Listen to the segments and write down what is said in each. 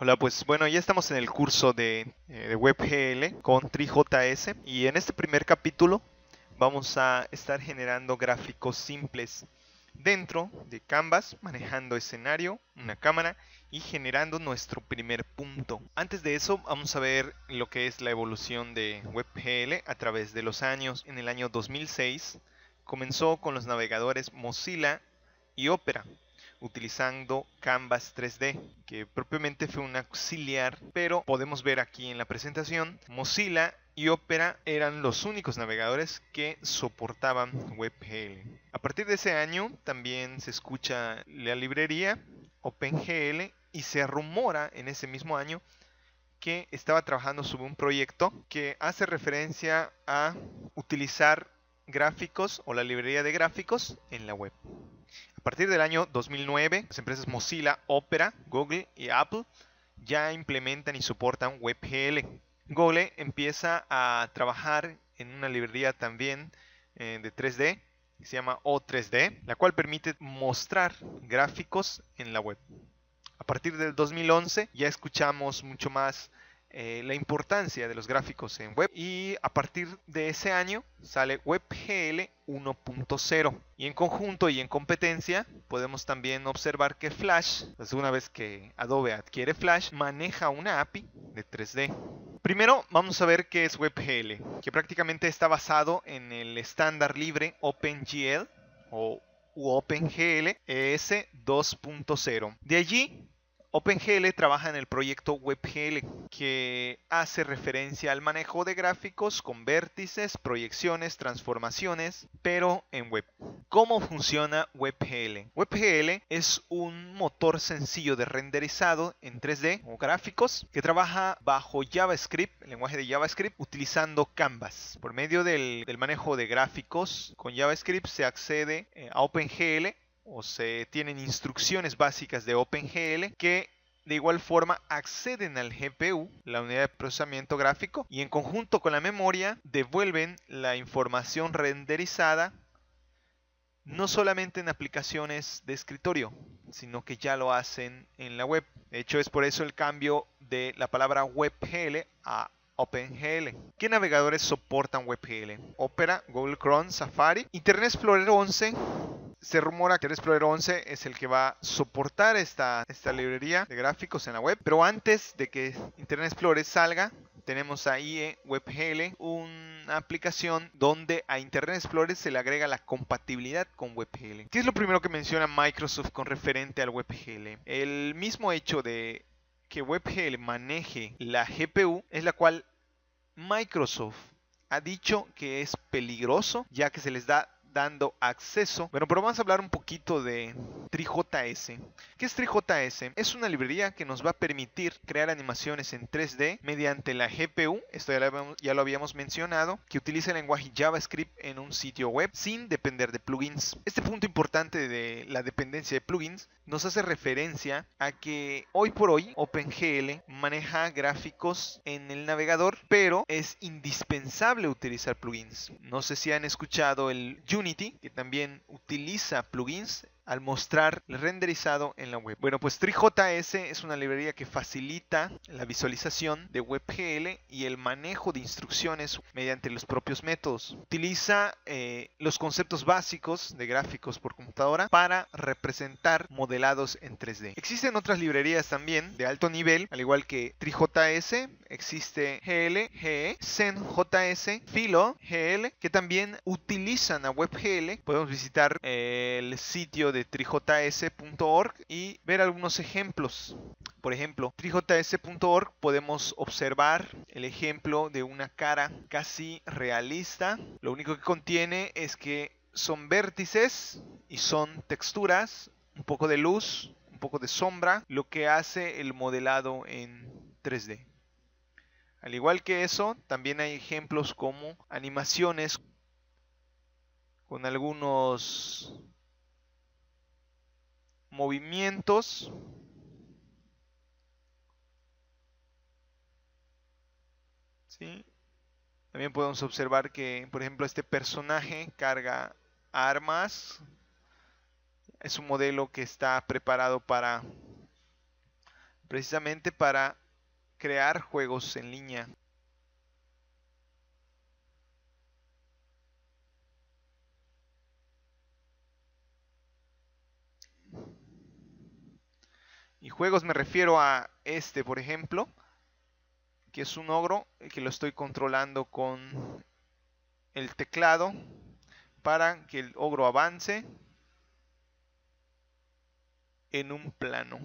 Hola, pues bueno, ya estamos en el curso de WebGL con TreeJS y en este primer capítulo vamos a estar generando gráficos simples dentro de Canvas, manejando escenario, una cámara y generando nuestro primer punto. Antes de eso vamos a ver lo que es la evolución de WebGL a través de los años. En el año 2006 comenzó con los navegadores Mozilla y Opera, utilizando Canvas 3D, que propiamente fue un auxiliar, pero podemos ver aquí en la presentación, Mozilla y Opera eran los únicos navegadores que soportaban WebGL. A partir de ese año también se escucha la librería OpenGL y se rumora en ese mismo año que estaba trabajando sobre un proyecto que hace referencia a utilizar gráficos o la librería de gráficos en la web. A partir del año 2009, las empresas Mozilla, Opera, Google y Apple ya implementan y soportan WebGL. Google empieza a trabajar en una librería también de 3D que se llama O3D, la cual permite mostrar gráficos en la web. A partir del 2011 ya escuchamos mucho más la importancia de los gráficos en web, y a partir de ese año sale WebGL 1.0, y en conjunto y en competencia podemos también observar que Flash, pues una vez que Adobe adquiere Flash, maneja una API de 3D. Primero vamos a ver qué es WebGL, que prácticamente está basado en el estándar libre OpenGL o OpenGL ES 2.0. De allí, OpenGL trabaja en el proyecto WebGL, que hace referencia al manejo de gráficos con vértices, proyecciones, transformaciones, pero en web. ¿Cómo funciona WebGL? WebGL es un motor sencillo de renderizado en 3D o gráficos que trabaja bajo JavaScript, el lenguaje de JavaScript, utilizando Canvas. Por medio del manejo de gráficos con JavaScript se accede a OpenGL, o se tienen instrucciones básicas de OpenGL que de igual forma acceden al GPU, la unidad de procesamiento gráfico, y en conjunto con la memoria devuelven la información renderizada no solamente en aplicaciones de escritorio, sino que ya lo hacen en la web. De hecho, es por eso el cambio de la palabra WebGL a OpenGL. ¿Qué navegadores soportan WebGL? Opera, Google Chrome, Safari, Internet Explorer 11. Se rumora que el Explorer 11 es el que va a soportar esta librería de gráficos en la web. Pero antes de que Internet Explorer salga, tenemos ahí WebGL, una aplicación donde a Internet Explorer se le agrega la compatibilidad con WebGL. ¿Qué es lo primero que menciona Microsoft con referente al WebGL? El mismo hecho de que WebGL maneje la GPU es la cual Microsoft ha dicho que es peligroso, ya que se les da dando acceso. Bueno, pero vamos a hablar un poquito de TreeJS. ¿Qué es TreeJS? Es una librería que nos va a permitir crear animaciones en 3D mediante la GPU, esto ya lo habíamos mencionado, que utiliza el lenguaje JavaScript en un sitio web sin depender de plugins. Este punto importante de la dependencia de plugins nos hace referencia a que hoy por hoy OpenGL maneja gráficos en el navegador, pero es indispensable utilizar plugins. No sé si han escuchado el Unity, que también utiliza plugins al mostrar el renderizado en la web. Bueno, pues TreeJS es una librería que facilita la visualización de WebGL y el manejo de instrucciones mediante los propios métodos. Utiliza los conceptos básicos de gráficos por computadora para representar modelados en 3D. Existen otras librerías también de alto nivel, al igual que TreeJS, existe GL, GE, ZenJS, Philo, GL, que también utilizan a WebGL. Podemos visitar el sitio de treejs.org y ver algunos ejemplos. Por ejemplo, treejs.org podemos observar el ejemplo de una cara casi realista. Lo único que contiene es que son vértices y son texturas, un poco de luz, un poco de sombra, lo que hace el modelado en 3D. Al igual que eso, también hay ejemplos como animaciones con algunos movimientos. ¿Sí? También podemos observar que, por ejemplo, este personaje carga armas. Es un modelo que está preparado para precisamente para crear juegos en línea. Y juegos me refiero a este, por ejemplo, que es un ogro que lo estoy controlando con el teclado para que el ogro avance en un plano.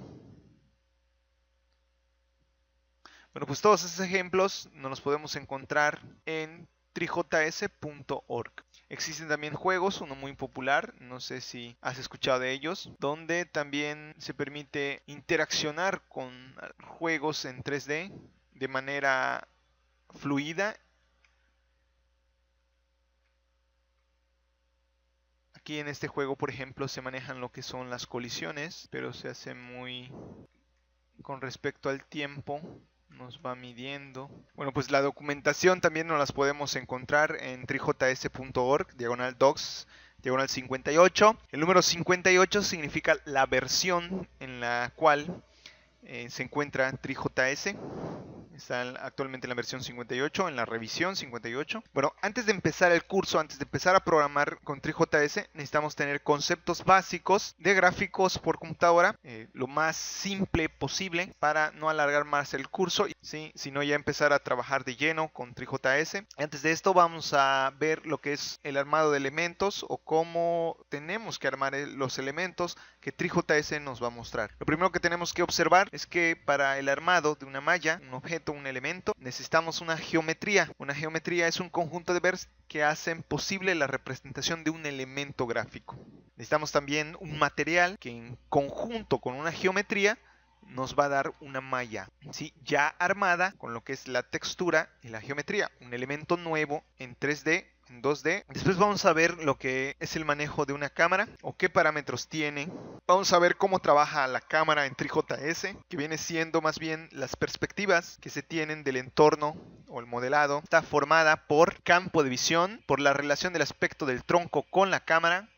Bueno, pues todos esos ejemplos nos los podemos encontrar en trijs.org. Existen también juegos, uno muy popular, no sé si has escuchado de ellos, donde también se permite interaccionar con juegos en 3D de manera fluida. Aquí en este juego, por ejemplo, se manejan lo que son las colisiones, pero se hace muy con respecto al tiempo. Nos va midiendo. Bueno, pues la documentación también nos las podemos encontrar en trijs.org, /docs, /58. El número 58 significa la versión en la cual se encuentra TriJS. Está actualmente en la versión 58, en la revisión 58. Bueno, antes de empezar el curso, antes de empezar a programar con TriJS, necesitamos tener conceptos básicos de gráficos por computadora, lo más simple posible para no alargar más el curso, ¿sí? Sino ya empezar a trabajar de lleno con TriJS. Antes de esto vamos a ver lo que es el armado de elementos o cómo tenemos que armar los elementos que TriJS nos va a mostrar. Lo primero que tenemos que observar es que para el armado de una malla, un objeto, un elemento, necesitamos una geometría. Una geometría es un conjunto de verbos que hacen posible la representación de un elemento gráfico. Necesitamos también un material que en conjunto con una geometría nos va a dar una malla, ¿sí? Ya armada con lo que es la textura y la geometría. Un elemento nuevo en 3D, en 2D. Después vamos a ver lo que es el manejo de una cámara o qué parámetros tiene. Vamos a ver cómo trabaja la cámara en TriJS, que viene siendo más bien las perspectivas que se tienen del entorno o el modelado. Está formada por campo de visión, por la relación del aspecto del tronco con la cámara,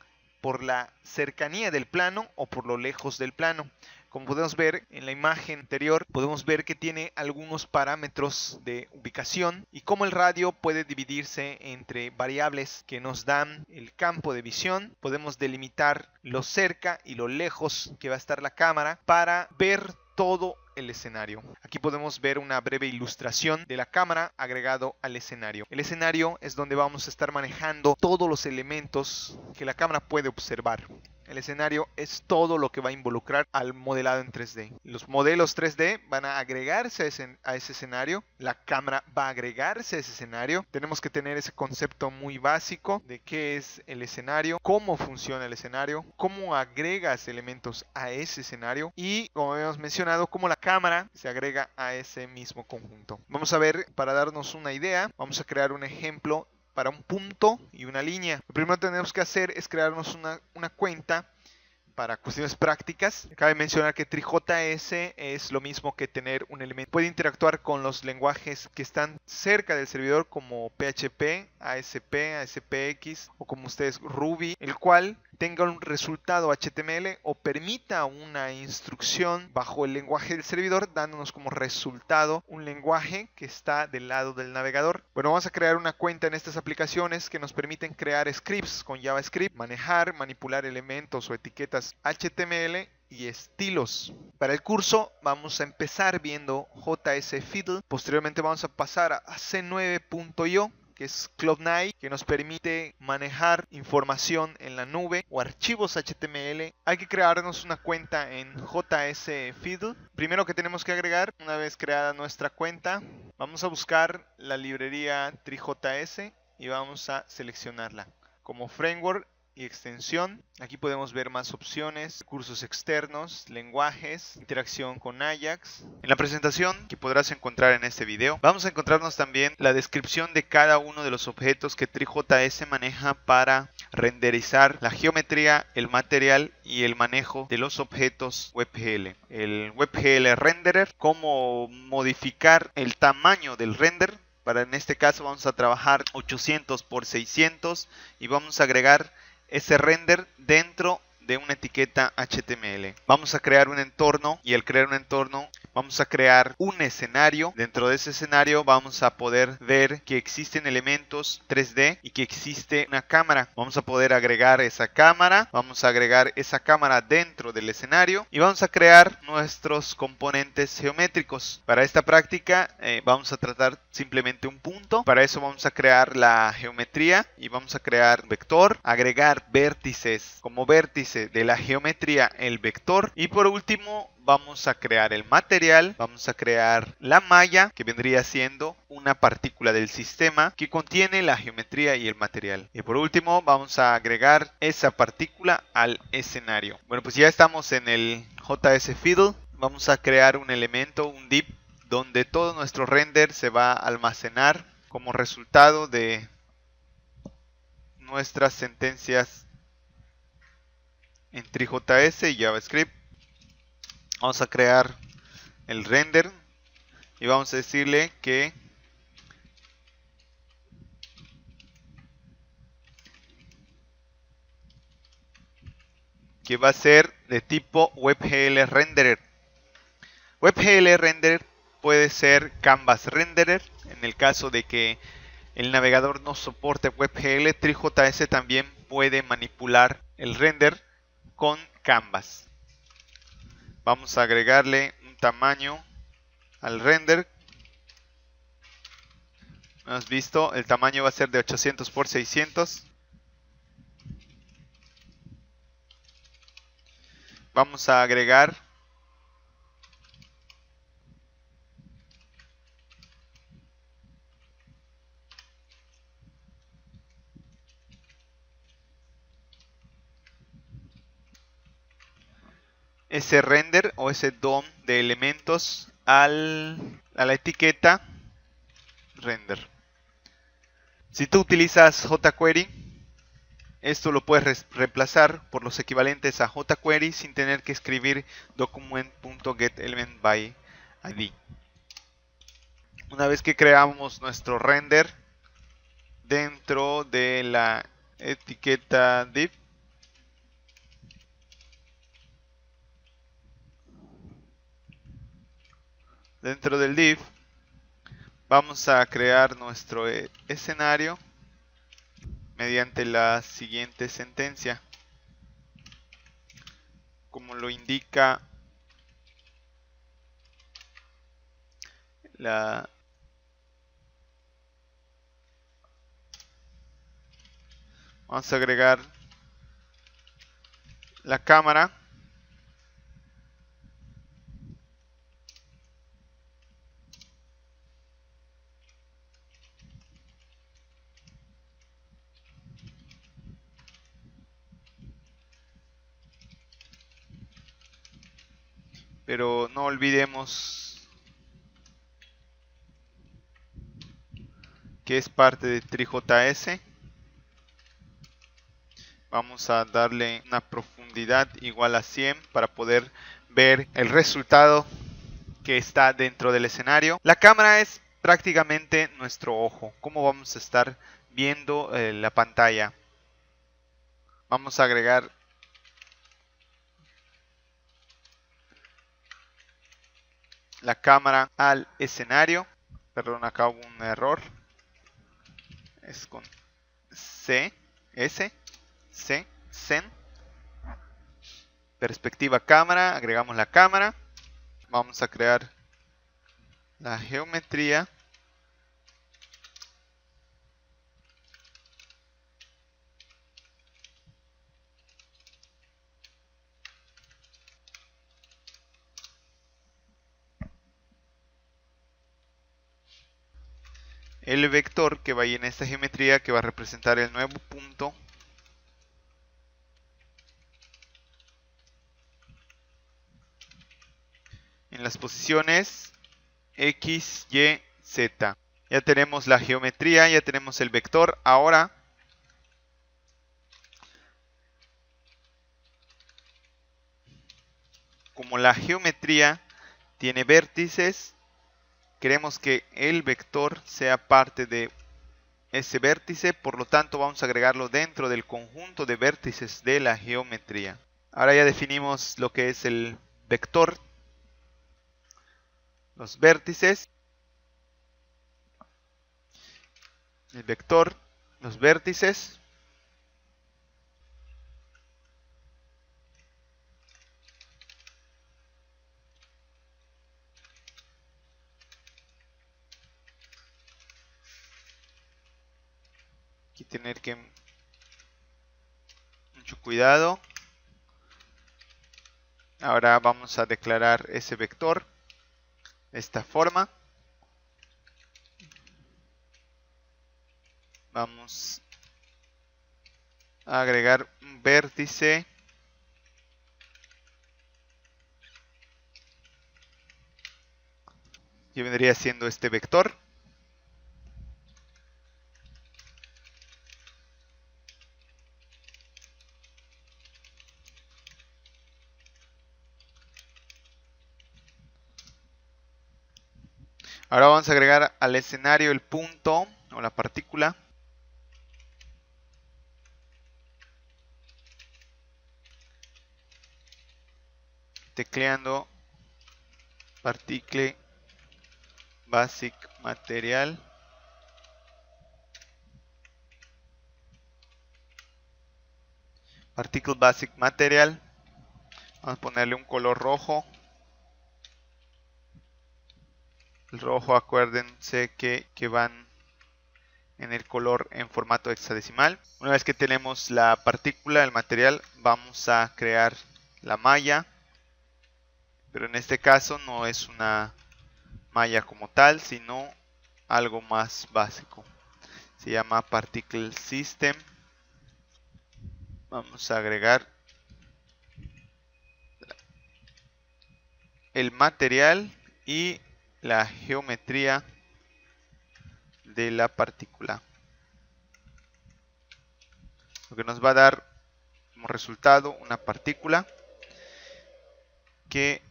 por la cercanía del plano o por lo lejos del plano. Como podemos ver en la imagen anterior, podemos ver que tiene algunos parámetros de ubicación y cómo el radio puede dividirse entre variables que nos dan el campo de visión. Podemos delimitar lo cerca y lo lejos que va a estar la cámara para ver todo el escenario. Aquí podemos ver una breve ilustración de la cámara agregado al escenario. El escenario es donde vamos a estar manejando todos los elementos que la cámara puede observar. El escenario es todo lo que va a involucrar al modelado en 3D. Los modelos 3D van a agregarse a ese escenario. La cámara va a agregarse a ese escenario. Tenemos que tener ese concepto muy básico de qué es el escenario, cómo funciona el escenario, cómo agregas elementos a ese escenario y, como habíamos mencionado, cómo la cámara se agrega a ese mismo conjunto. Vamos a ver, para darnos una idea, vamos a crear un ejemplo para un punto y una línea. Lo primero que tenemos que hacer es crearnos una cuenta para cuestiones prácticas. Cabe mencionar que TriJS es lo mismo que tener un elemento. Puede interactuar con los lenguajes que están cerca del servidor como PHP, ASP, ASPX o como ustedes Ruby, el cual tenga un resultado HTML o permita una instrucción bajo el lenguaje del servidor, dándonos como resultado un lenguaje que está del lado del navegador. Bueno, vamos a crear una cuenta en estas aplicaciones que nos permiten crear scripts con JavaScript, manejar, manipular elementos o etiquetas HTML y estilos. Para el curso vamos a empezar viendo JS Fiddle, posteriormente vamos a pasar a C9.io, que es Cloud9, que nos permite manejar información en la nube o archivos HTML. Hay que crearnos una cuenta en JS Fiddle. Primero que tenemos que agregar, una vez creada nuestra cuenta, vamos a buscar la librería TriJS y vamos a seleccionarla como framework y extensión. Aquí podemos ver más opciones, recursos externos, lenguajes, interacción con Ajax. En la presentación que podrás encontrar en este video, vamos a encontrarnos también la descripción de cada uno de los objetos que TriJS maneja para renderizar la geometría, el material y el manejo de los objetos WebGL. El WebGL Renderer, cómo modificar el tamaño del render. En este caso vamos a trabajar 800 por 600 y vamos a agregar ese render dentro de una etiqueta HTML. Vamos a crear un entorno y al crear un entorno Vamos a crear un escenario. Dentro de ese escenario vamos a poder ver que existen elementos 3D y que existe una cámara. Vamos a poder agregar esa cámara. Vamos a agregar esa cámara dentro del escenario y vamos a crear nuestros componentes geométricos. Para esta práctica vamos a tratar simplemente un punto. Para eso vamos a crear la geometría y vamos a crear un vector, agregar vértices como vértice de la geometría el vector y por último vamos a crear el material, vamos a crear la malla que vendría siendo una partícula del sistema que contiene la geometría y el material. Y por último vamos a agregar esa partícula al escenario. Bueno, pues ya estamos en el JS Fiddle. Vamos a crear un elemento, un div, donde todo nuestro render se va a almacenar como resultado de nuestras sentencias en TreeJS y JavaScript. Vamos a crear el render y vamos a decirle que va a ser de tipo WebGL Renderer. WebGL Renderer puede ser Canvas Renderer. En el caso de que el navegador no soporte WebGL, TreeJS también puede manipular el render con Canvas. Vamos a agregarle un tamaño al render. ¿Has visto? El tamaño va a ser de 800 por 600. Vamos a agregar ese render o ese DOM de elementos a la etiqueta render. Si tú utilizas jQuery, esto lo puedes reemplazar por los equivalentes a jQuery sin tener que escribir document.getElementById. Una vez que creamos nuestro render dentro de la etiqueta div, dentro del div vamos a crear nuestro escenario mediante la siguiente sentencia, como lo indica vamos a agregar la cámara pero no olvidemos que es parte de TreeJS. Vamos a darle una profundidad igual a 100 para poder ver el resultado que está dentro del escenario. La cámara es prácticamente nuestro ojo, cómo vamos a estar viendo la pantalla. Vamos a agregar la cámara al escenario. Perdón, acá hubo un error. Es con C, S, C, Sen. Perspectiva cámara, agregamos la cámara. Vamos a crear la geometría. El vector que va ahí en esta geometría que va a representar el nuevo punto. En las posiciones X, Y, Z. Ya tenemos la geometría, ya tenemos el vector. Ahora como la geometría tiene vértices, queremos que el vector sea parte de ese vértice, por lo tanto vamos a agregarlo dentro del conjunto de vértices de la geometría. Ahora ya definimos lo que es el vector. los vértices, el vector, los vértices. Aquí tener que mucho cuidado. Ahora vamos a declarar ese vector de esta forma. Vamos a agregar un vértice que vendría siendo este vector. Ahora vamos a agregar al escenario el punto o la partícula. Tecleando particle basic material. Particle basic material. Vamos a ponerle un color rojo. El rojo, acuérdense que van en el color en formato hexadecimal. Una vez que tenemos la partícula, el material, vamos a crear la malla. Pero en este caso no es una malla como tal, sino algo más básico. Se llama Particle System. Vamos a agregar el material y la geometría de la partícula. Lo que nos va a dar como resultado una partícula que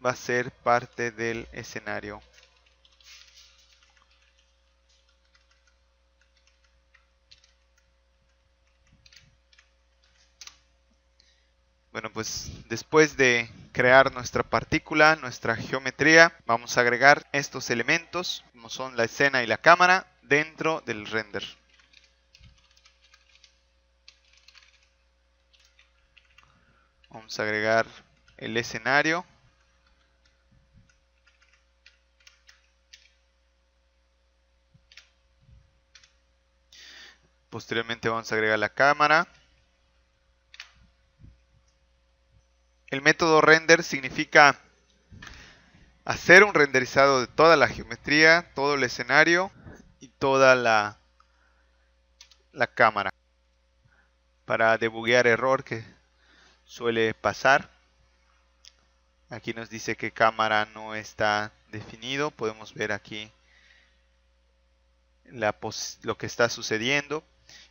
va a ser parte del escenario. Bueno, pues después de crear nuestra partícula, nuestra geometría, vamos a agregar estos elementos, como son la escena y la cámara, dentro del render. Vamos a agregar el escenario. Posteriormente vamos a agregar la cámara. El método render significa hacer un renderizado de toda la geometría, todo el escenario y toda la cámara para debuguear error que suele pasar. Aquí nos dice que cámara no está definido. Podemos ver aquí lo que está sucediendo.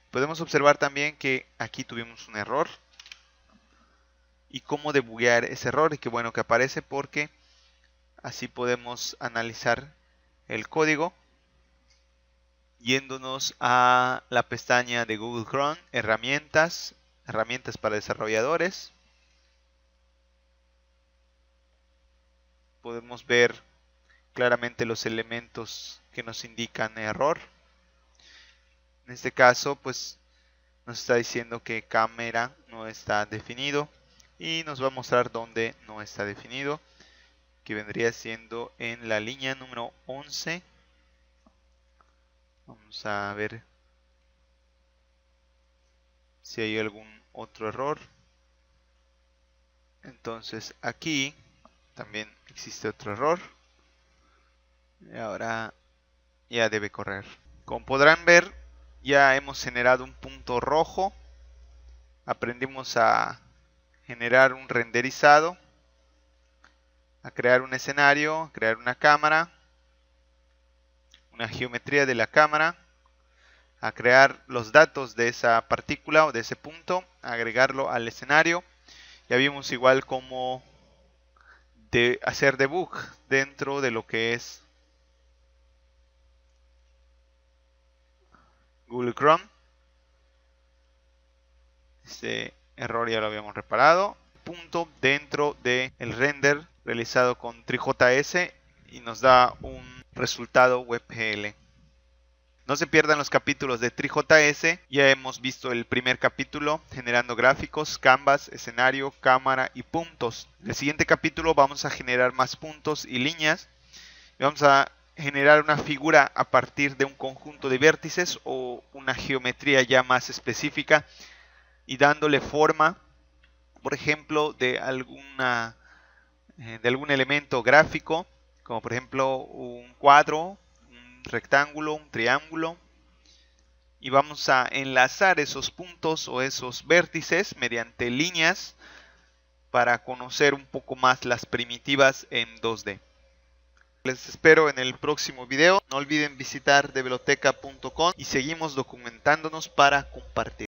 Podemos observar también que aquí tuvimos un error. Y cómo debuguear ese error. Y qué bueno que aparece porque así podemos analizar el código yéndonos a la pestaña de Google Chrome, herramientas para desarrolladores. Podemos ver claramente los elementos que nos indican error. En este caso, pues nos está diciendo que cámara no está definido y nos va a mostrar dónde no está definido, que vendría siendo en la línea número 11. Vamos a ver si hay algún otro error. Entonces aquí también existe otro error. Y ahora ya debe correr. Como podrán ver, ya hemos generado un punto rojo. Aprendimos a generar un renderizado, a crear un escenario, a crear una cámara, una geometría de la cámara, a crear los datos de esa partícula o de ese punto, a agregarlo al escenario. Ya vimos igual cómo hacer debug dentro de lo que es Google Chrome. Este error ya lo habíamos reparado. Punto dentro del render realizado con TriJS y nos da un resultado WebGL. No se pierdan los capítulos de TriJS. Ya hemos visto el primer capítulo generando gráficos, canvas, escenario, cámara y puntos. En el siguiente capítulo vamos a generar más puntos y líneas. Y vamos a generar una figura a partir de un conjunto de vértices o una geometría ya más específica y dándole forma, por ejemplo, de algún elemento gráfico, como por ejemplo un cuadro, un rectángulo, un triángulo, y vamos a enlazar esos puntos o esos vértices mediante líneas para conocer un poco más las primitivas en 2D. Les espero en el próximo video. No olviden visitar develoteca.com y seguimos documentándonos para compartir.